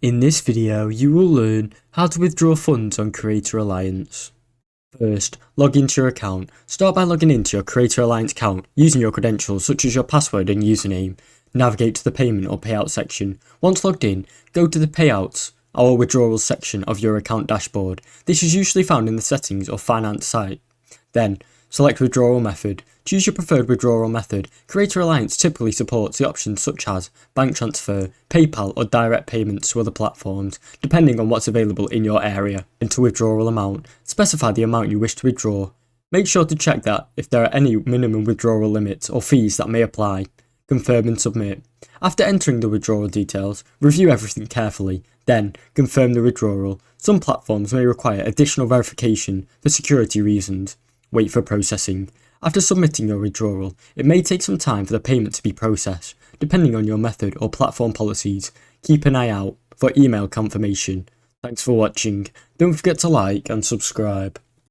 In this video, you will learn how to withdraw funds on Creator Alliance. First, log into your account. Start by logging into your Creator Alliance account using your credentials such as your password and username. Navigate to the payment or payout section. Once logged in, go to the payouts or withdrawals section of your account dashboard. This is usually found in the settings or finance site. Then, select withdrawal method. Choose your preferred withdrawal method. Creator Alliance typically supports the options such as bank transfer, PayPal or direct payments to other platforms, depending on what's available in your area. Enter withdrawal amount. Specify the amount you wish to withdraw. Make sure to check that if there are any minimum withdrawal limits or fees that may apply. Confirm and submit. After entering the withdrawal details, review everything carefully, then confirm the withdrawal. Some platforms may require additional verification for security reasons. Wait for processing. After submitting your withdrawal, it may take some time for the payment to be processed, depending on your method or platform policies. Keep an eye out for email confirmation. Thanks for watching. Don't forget to like and subscribe.